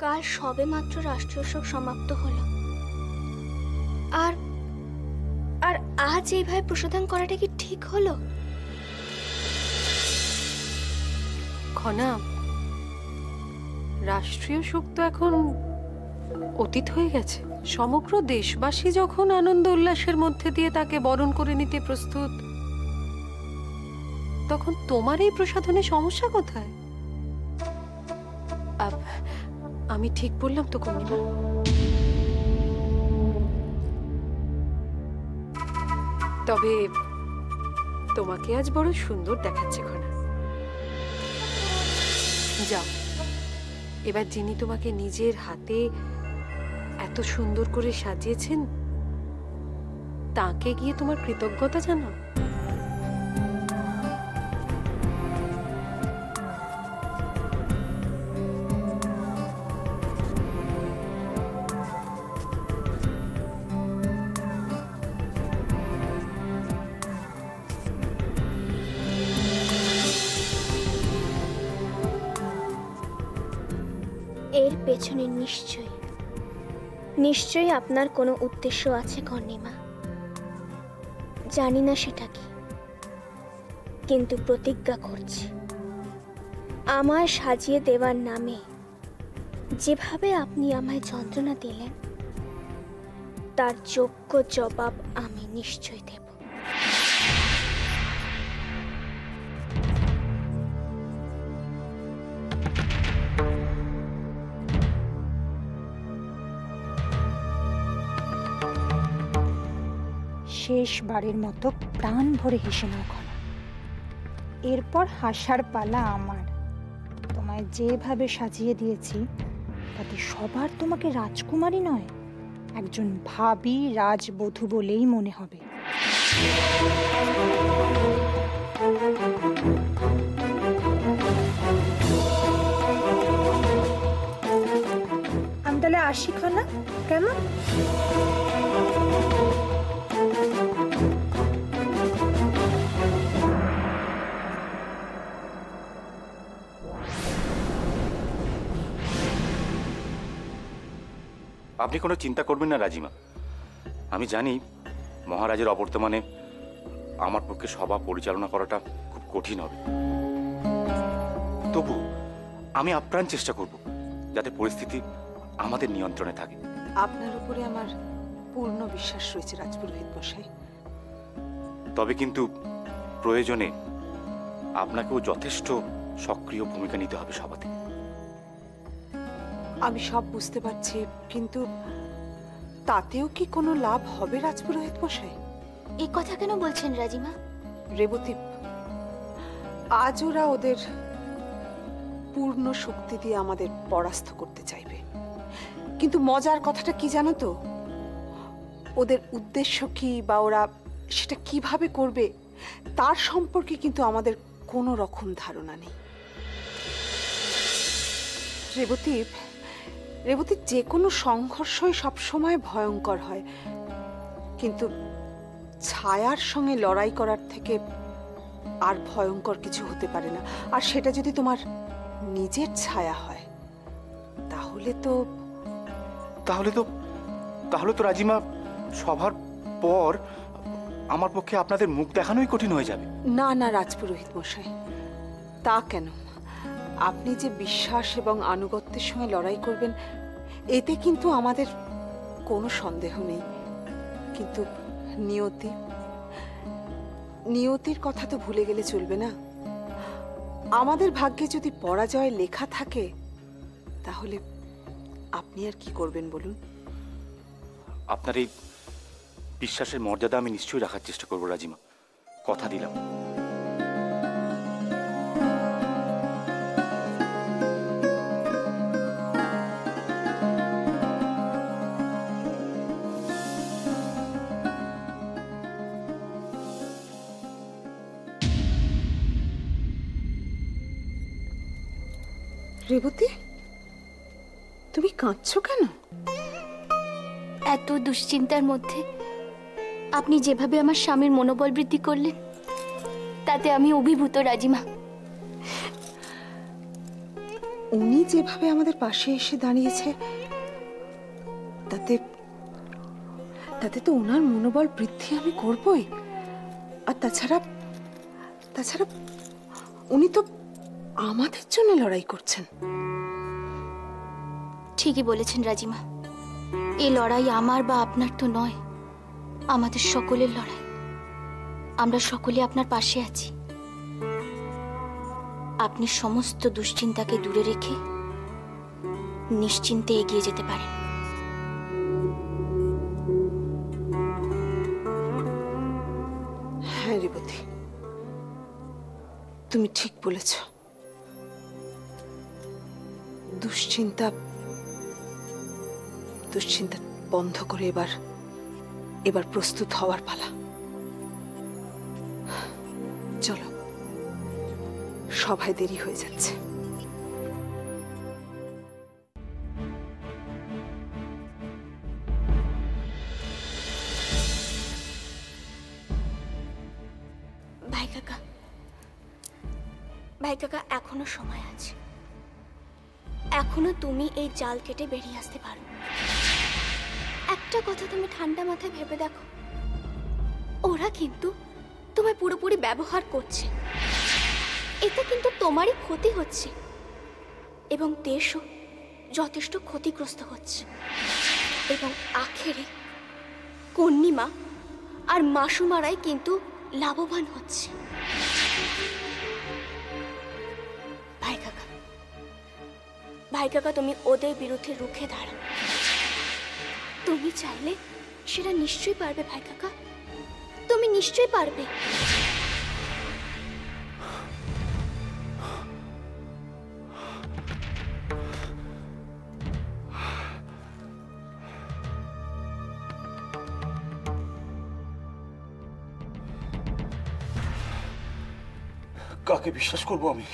কাল সবে মাত্র রাষ্ট্রীয় শোক সমাপ্ত হলো, আর আর আজ এইভাবে প্রসাধন করাটা কি ঠিক হলো? খনা, রাষ্ট্রীয় শোক তো এখন অতীত হয়ে গেছে। সমগ্র দেশবাসী যখন আনন্দ উল্লাসের মধ্যে দিয়ে তাকে বরণ করে নিতে প্রস্তুত, তখন তোমার এই প্রসাধনে সমস্যা কোথায়? আমি ঠিক বললাম তো কর্ণিমা? তবে তোমাকে আজ বড় সুন্দর দেখাচ্ছে খনা। যাও, এবার যিনি তোমাকে নিজের হাতে এত সুন্দর করে সাজিয়েছেন তাকে গিয়ে তোমার কৃতজ্ঞতা জানাও। এর পেছনে নিশ্চয়ই আপনার কোনো উদ্দেশ্য আছে কর্ণিমা। জানি না সেটা কি, কিন্তু প্রতিজ্ঞা করছি আমায় সাজিয়ে দেওয়ার নামে যেভাবে আপনি আমায় যন্ত্রণা দিলেন তার যোগ্য জবাব আমি নিশ্চয়ই দেব। শেষবারের মতো প্রাণ ভরে হেসে নাও খনা। এরপর হাসার পালা আমার। তোমায় যেভাবে সাজিয়ে দিয়েছি তাতে সবার তোমাকে রাজকুমারী নয়, একজন ভাবী রাজবধূ বলেই মনে হবে। আমি তাহলে আসি খনা, কেমন? আপনি কোনো চিন্তা করবেন না রাজিমা। আমি জানি মহারাজের অবর্তমানে আমার পক্ষে সভা পরিচালনা করাটা খুব কঠিন হবে, তবু আমি আপ্রাণ চেষ্টা করব যাতে পরিস্থিতি আমাদের নিয়ন্ত্রণে থাকে। আপনার উপরে আমার পূর্ণ বিশ্বাস রয়েছে রাজপুরোহিত মশাই। তবে কিন্তু প্রয়োজনে আপনাকেও যথেষ্ট সক্রিয় ভূমিকা নিতে হবে সভাতে। আমি সব বুঝতে পারছি, কিন্তু তাতেও কি কোনো লাভ হবে রাজপুরোহিত মশাই? এই কথা কেন বলছেন রাজিমা? রেবতী, আজ ওরা ওদের পূর্ণ শক্তি দিয়ে আমাদের পরাস্ত করতে চাইবে, কিন্তু মজার কথাটা কি জানো তো? ওদের উদ্দেশ্য কি বা ওরা সেটা কিভাবে করবে তার সম্পর্কে কিন্তু আমাদের কোনো রকম ধারণা নেই। রেবতী, যে কোনো সংঘর্ষই সবসময় ভয়ঙ্কর হয়, কিন্তু ছায়ার সঙ্গে লড়াই করার থেকে আর ভয়ঙ্কর কিছু হতে পারে না। আর সেটা যদি তোমার নিজের ছায়া হয় তাহলে তো রাজিমা, সভার পর আমার পক্ষে আপনাদের মুখ দেখানোই কঠিন হয়ে যাবে। না না রাজপুরোহিত মশাই, তা কেন? আপনি যে বিশ্বাস এবং আনুগত্যের সঙ্গে লড়াই করবেন এতে কিন্তু আমাদের কোনো সন্দেহ নেই, কিন্তু নিয়তির কথা তো ভুলে গেলে চলবে না। আমাদের ভাগ্যে যদি পরাজয় লেখা থাকে তাহলে আপনি আর কি করবেন বলুন? আপনার এই বিশ্বাসের মর্যাদা আমি নিশ্চয়ই রাখার চেষ্টা করব রাজিমা, কথা দিলাম। রেবতী, তুমি কাঁদছো কেন? এত দুশ্চিন্তার মধ্যে আপনি যেভাবে আমার স্বামীর মনোবল বৃদ্ধি করলেন তাতে আমি অভিভূত রাজিমা। উনি যেভাবে আমাদের পাশে এসে দাঁড়িয়েছে তাতে তাতে তো ওনার মনোবল বৃদ্ধি আমি করবই। আর তাছাড়া তাছাড়া উনি তো আমাদের জন্য লড়াই করছেন। ঠিকই বলেছেন রাজিমা, এই লড়াই আমার বা আপনার তো নয়, আমাদের সকলের লড়াই। আমরা সকলে আপনার পাশে আছি। আপনি সমস্ত দুশ্চিন্তাকে দূরে রেখে নিশ্চিন্তে এগিয়ে যেতে পারেন। হ্যাঁ রেবতী, তুমি ঠিক বলেছ। দুশ্চিন্তা বন্ধ করে এবার প্রস্তুত হওয়ার পালা। চলো, সভায় দেরি হয়ে যাচ্ছে। ভাই কাকা, এখনো সময় আছে। এখনো তুমি এই জাল কেটে বেরিয়ে আসতে পারো। একটা কথা তুমি ঠান্ডা মাথায় ভেবে দেখো, ওরা কিন্তু তোমায় পুরোপুরি ব্যবহার করছে। এতে কিন্তু তোমারই ক্ষতি হচ্ছে এবং দেশও যথেষ্ট ক্ষতিগ্রস্ত হচ্ছে। এবং আখেরে কন্নিমা আর মাসুমারাই কিন্তু লাভবান হচ্ছে। ভাই কাকা, তুমি ওদের বিরুদ্ধে রুখে দাঁড়াও। তুমি চাইলে সেটা নিশ্চয়ই পারবে ভাই কাকা, তুমি নিশ্চয়ই পারবে। কাকে বিশ্বাস করবো আমি?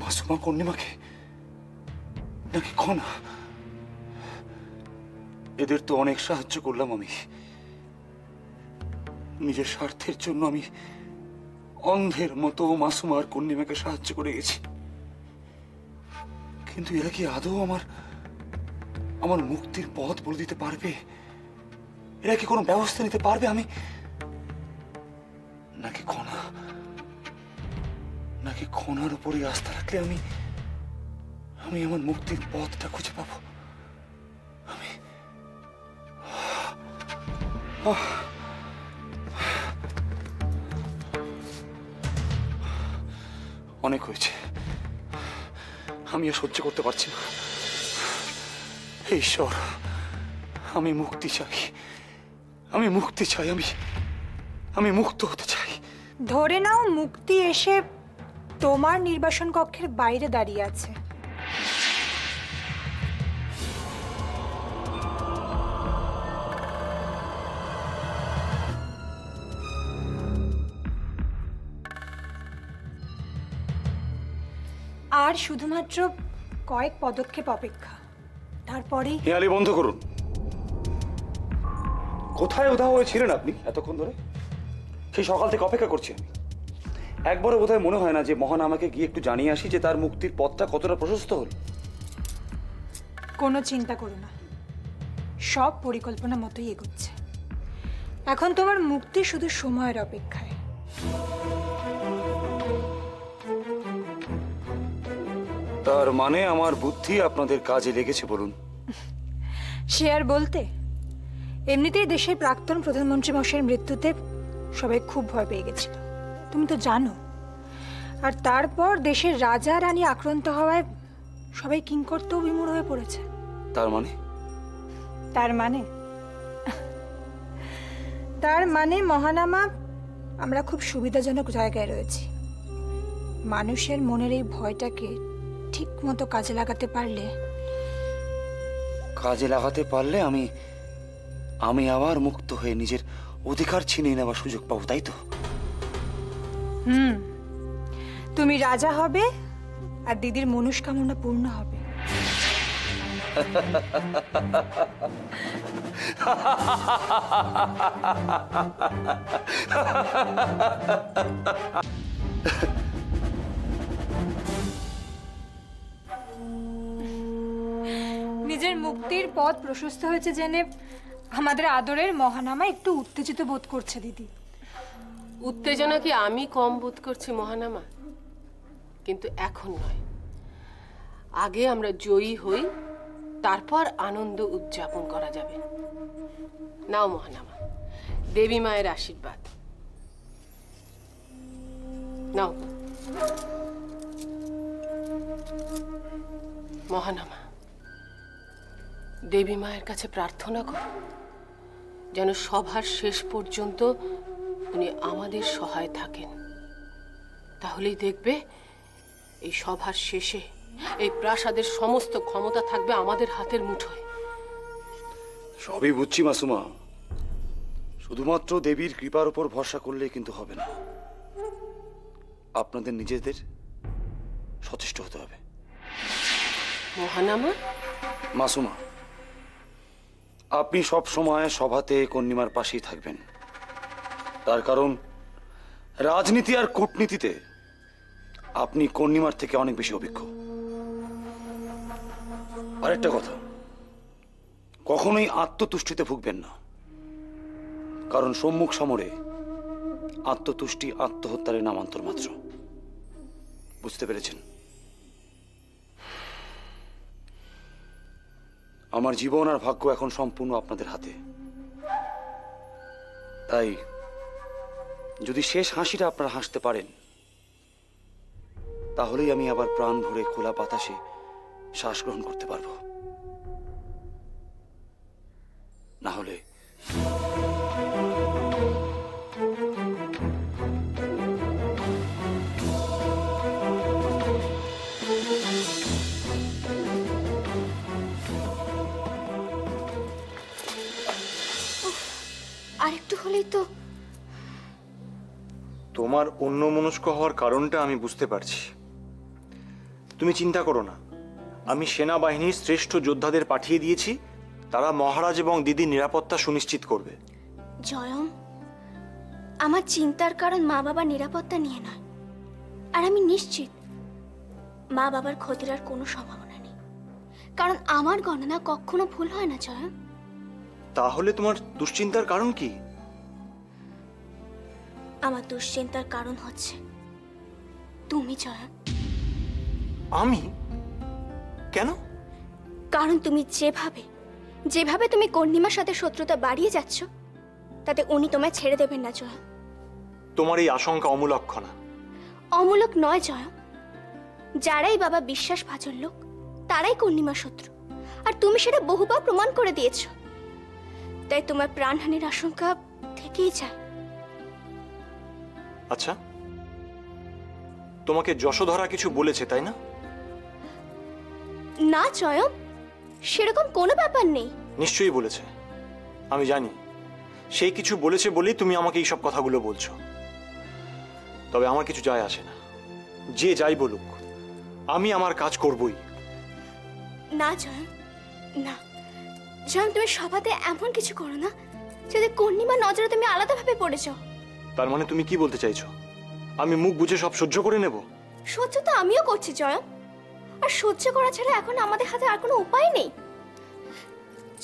মাসুমা, কন্নিমাকে, নাকি খনা? এদের তো অনেক সাহায্য করলাম আমি। নিজের স্বার্থের জন্য আমি অন্ধের মতো মাসুমা আর কন্নিমাকে সাহায্য করে গেছি। কিন্তু এরা কি আদৌ আমার মুক্তির পথ বলে দিতে পারবে? এরা কি কোনো ব্যবস্থা নিতে পারবে? আমি নাকি খনার উপরে আস্থা রাখলে আমি আমার মুক্তির পথটা খুঁজে পাবো? অনেক হয়েছে, আমি আর সহ্য করতে পারছি না। ঈশ্বর, আমি মুক্তি চাই, আমি মুক্ত হতে চাই। ধরে নাও মুক্তি এসে তোমার নির্বাসন কক্ষের বাইরে দাঁড়িয়ে আছে। আর শুধুমাত্র কয়েক পদক্ষেপ অপেক্ষা, তারপরে। হেয়ালি বন্ধ করুন। কোথায় উধাও হয়েছিলেন আপনি এতক্ষণ ধরে? সেই সকাল থেকে অপেক্ষা করছি আমি। একবারও বোধহয় মনে হয় না যে মহান আমাকে গিয়ে একটু জানিয়ে আসি যে তার মুক্তির পথটা কতটা প্রশস্ত হল। কোনো চিন্তা করো না, সব পরিকল্পনা মতোই এগোচ্ছে। এখন তোমার মুক্তি শুধু সময়ের অপেক্ষায়। তার মানে আমার বুদ্ধি আপনাদের কাজে লেগেছে বলুন? সে আর বলতে, এমনিতেই দেশের প্রাক্তন প্রধানমন্ত্রী মশাইয়ের মৃত্যুতে সবাই খুব ভয় পেয়ে গেছিল, তুমি তো জানো। আর তারপর দেশের রাজা রানী আক্রান্ত হওয়ায় সবাই কিংকর্তব্য বিমূঢ় হয়ে পড়েছে। তার মানে মহানামা, আমরা খুব সুবিধাজনক জায়গায় রয়েছি। মানুষের মনের এই ভয়টাকে ঠিক মতো কাজে লাগাতে পারলে আমি আবার মুক্ত হয়ে নিজের অধিকার ছিনিয়ে নেওয়ার সুযোগ পাবো, তাই তো? তুমি রাজা হবে আর দিদির মনস্কামনা পূর্ণ হবে। নিজের মুক্তির পথ প্রশস্ত হয়েছে জেনে আমাদের আদরের মহানামা একটু উত্তেজিত বোধ করছে দিদি। উত্তেজনা কি আমি কম বোধ করছি মহানামা? কিন্তু এখন নয়, আগে আমরা জয়ী হই, তারপর আনন্দ উদযাপন করা যাবে। নাও মহানামা, দেবী মায়ের আশীর্বাদ নাও। মহানামা, দেবী মায়ের কাছে প্রার্থনা করো যেন সভার শেষ পর্যন্ত উনি আমাদের সহায় থাকেন। তাহলেই দেখবে এই সভার শেষে এই প্রাসাদের সমস্ত ক্ষমতা থাকবে আমাদের হাতের মুঠোয়। সবই বুঝছি মাসুমা, শুধুমাত্র দেবীর কৃপার উপর ভরসা করলেই কিন্তু হবে না, আপনাদের নিজেদের সচেষ্ট হতে হবে। মহানামা, মাসুমা, আপনি সব সময় সভাতে কন্যিমার পাশেই থাকবেন। তার কারণ রাজনীতি আর কূটনীতিতে আপনি কন্যিমার থেকে অনেক বেশি অভিজ্ঞ। আরেকটা কথা, কখনোই আত্মতুষ্টিতে ভুগবেন না, কারণ সম্মুখ সমরে আত্মতুষ্টি আত্মহত্যার নামান্তর মাত্র। বুঝতে পেরেছেন? আমার জীবন আর ভাগ্য এখন সম্পূর্ণ আপনাদের হাতে। তাই যদি শেষ হাসিটা আপনারা হাসতে পারেন, তাহলেই আমি আবার প্রাণ ভরে খোলা বাতাসে শ্বাস গ্রহণ করতে পারবো। না হলে আরেকটু হলেই তো। তোমার অন্যমনস্ক হওয়ার কারণটা আমি বুঝতে পারছি। তুমি চিন্তা করো না, আমি সেনাবাহিনীর শ্রেষ্ঠ যোদ্ধাদের পাঠিয়ে দিয়েছি, তারা মহারাজ এবং দিদির নিরাপত্তা সুনিশ্চিত করবে। জয়ম, আমার চিন্তার কারণ মা বাবার নিরাপত্তা নিয়ে নয়, আর আমি নিশ্চিত মা বাবার ক্ষতির আর কোনো সম্ভাবনা নেই, কারণ আমার গণনা কখনো ভুল হয় না জয়ম। তাহলে তোমার দুশ্চিন্তার কারণ কি? আমার দুশ্চিন্তার কারণ হচ্ছে তুমি জয়ম। আমি? কেন? কারণ তুমি যেভাবে তুমি কর্ণিমার সাথে শত্রুতা বাড়িয়ে যাচ্ছ, তাতে উনি তোমায় ছেড়ে দেবেন না জয়ম। তোমার এই আশঙ্কা অমূলক না। অমূলক নয় জয়ম, যারাই বাবা বিশ্বাসভাজন লোক তারাই কর্ণিমার শত্রু, আর তুমি সেটা বহুবার প্রমাণ করে দিয়েছ। তাই তোমার প্রাণহানির আশঙ্কা থেকেই যায়। আচ্ছা, তোমাকে যশোধরা কিছু বলেছে তাই না? না জয়ম, সেরকম কোনো ব্যাপার নেই। নিশ্চয়ই বলেছে, আমি জানি। সেই কিছু বলেছে বলেই তুমি আমাকে এইসব কথাগুলো বলছো। তবে আমার কিছু যায় আসে না, যে যাই বলুক, আমি আমার কাজ করবই। না জয়ম, না জয়ম, তুমি সভাতে এমন কিছু করো না যাতে কর্ণিমার নজরে তুমি আলাদাভাবে পড়ে যাও। তার মানে তুমি কি বলতে চাইছো? আমি মুখ বুঝে সব সহ্য করে নেব? সহ্য তো আমিও করছি জয়ম, আর সহ্য করা ছাড়া এখন আমাদের হাতে আর কোনো উপায় নেই।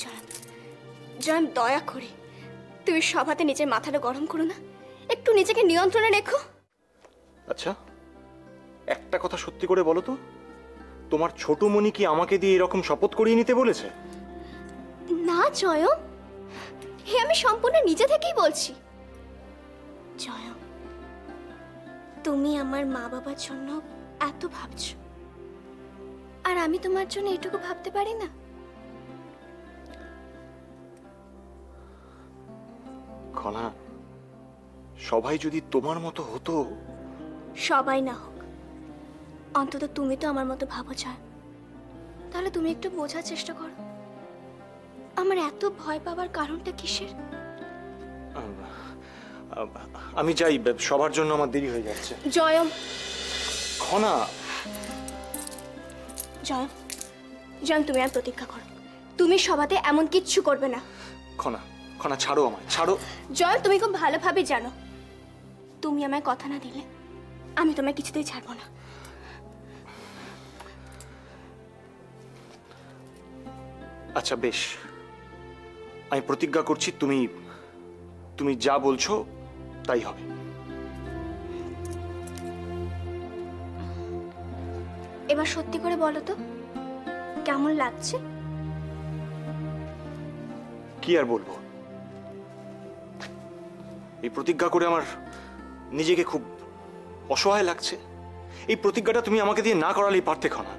জয়ম, জয়ম, দয়া করে তুমি সভাতে নিজের মাথাটা গরম করো না, একটু নিজেকে নিয়ন্ত্রণে রেখো। আচ্ছা, একটা কথা সত্যি করে বলো তো, তোমার ছোট মনি কি আমাকে দিয়ে এরকম শপথ করিয়ে নিতে বলেছে? না জয়ম, হে আমি সম্পূর্ণ নিজে থেকেই বলছি। জয়ম, তুমি আমার মা বাবার জন্য এত ভাবছো, আর আমি তোমার জন্য এটুকু ভাবতে পারি না? খনা, সবাই যদি তোমার মতো হতো। সবাই না হোক, অন্তত তুমি তো আমার মতো ভাবো জয়। তাহলে তুমি একটু বোঝার চেষ্টা করো আমার এত ভয় পাওয়ার কারণটা কিসের। আমি যাই, সবার জন্য আমার দেরি হয়ে যাচ্ছে। জয়ম, খনা। জয়ম, জয়ম, তুমি আর প্রতীক্ষা করো, তুমি সভাতে এমন কিচ্ছু করবে না। খনা, খনা, ছাড়ো আমায়, ছাড়ো। জয়ম, তুমি খুব ভালোভাবে জানো তুমি আমায় কথা না দিলে আমি তোমায় কিছুতেই ছাড়বো না। আচ্ছা বেশ, আমি প্রতিজ্ঞা করছি তুমি তুমি যা বলছো তাই হবে। এবার সত্যি করে বলো তো কেমন লাগছে? কি আর বলবো, এই প্রতিজ্ঞা করে আমার নিজেকে খুব অসহায় লাগছে। এই প্রতিজ্ঞাটা তুমি আমাকে দিয়ে না করালেই পারতে না।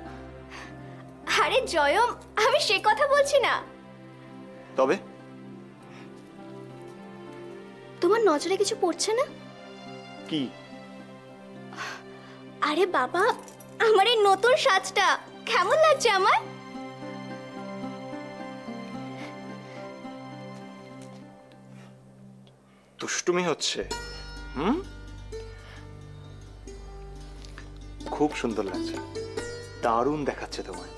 আরে জয়ম, আমি সে কথা বলছি না। তবে তোমার নজরে কিছু পড়ছে না? কি? আরে বাবা, আমার এই নতুন সাজটা কেমন লাগছে আমার? দুষ্টুমি হচ্ছে? হুম, খুব সুন্দর লাগছে, দারুণ দেখাচ্ছে তোমায়।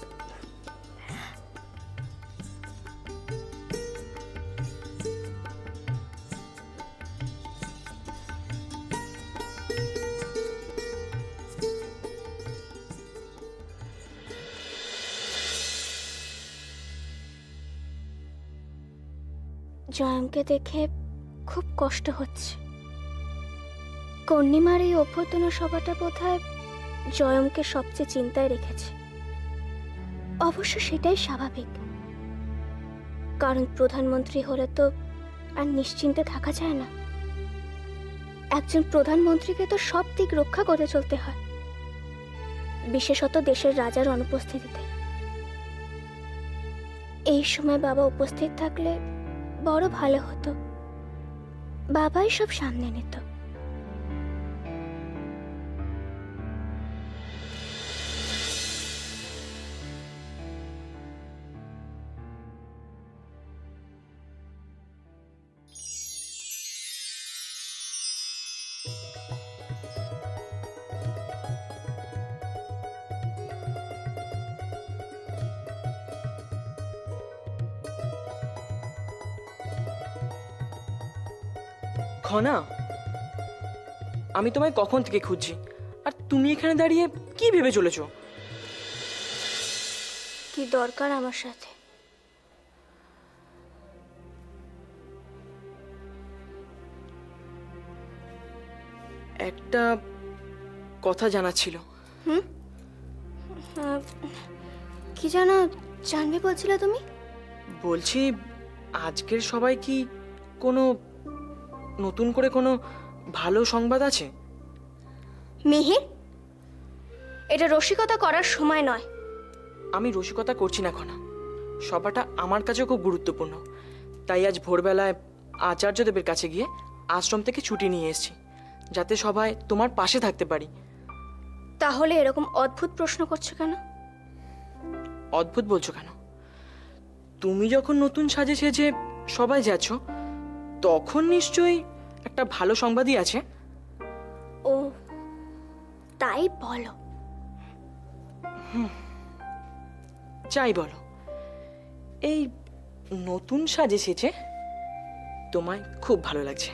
জয়মকে দেখে খুব কষ্ট হচ্ছে। কন্নিমার এই অভ্যর্থনা সভাটা বোধহয় জয়মকে সবচেয়ে চিন্তায় রেখেছে। অবশ্য সেটাই স্বাভাবিক, কারণ প্রধানমন্ত্রী হলে তো আর নিশ্চিন্তে থাকা যায় না। একজন প্রধানমন্ত্রীকে তো সব দিক রক্ষা করে চলতে হয়, বিশেষত দেশের রাজার অনুপস্থিতিতে। এই সময় বাবা উপস্থিত থাকলে বড় ভালো হতো, বাবাই সব সামনে নিত। খনা, আমি তোমায় কখন থেকে খুঁজছি, আর তুমি এখানে দাঁড়িয়ে কি ভেবে চলেছো? কি দরকার আমার সাথে? একটা কথা জানার ছিল। কি যেন জানবে বলছিলে তুমি? বলছি, আজকের সবাই কি কোনো নতুন করে কোনো ভালো সংবাদ আছে? মিহির, এটা রসিকতা করার সময় নয়। আমি রসিকতা করছি না খনা, সভাটা আমার কাছে খুব গুরুত্বপূর্ণ। তাই আজ ভোরবেলায় আচার্যদেবের কাছে গিয়ে আশ্রম থেকে ছুটি নিয়ে এসেছি, যাতে সবাই তোমার পাশে থাকতে পারি। তাহলে এরকম অদ্ভুত প্রশ্ন করছো কেন? অদ্ভুত বলছো কেন? তুমি যখন নতুন সাজে সেজে সবাই যাচ্ছ, তখন নিশ্চয়ই একটা ভালো সংবাদই আছে। ও, তাই বলো। যাই বলো, এই নতুন সাজে সেজে তোমায় খুব ভালো লাগছে।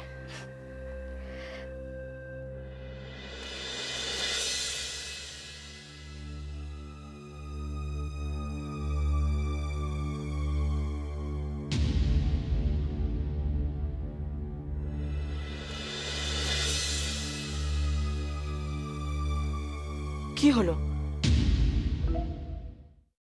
কি হলো?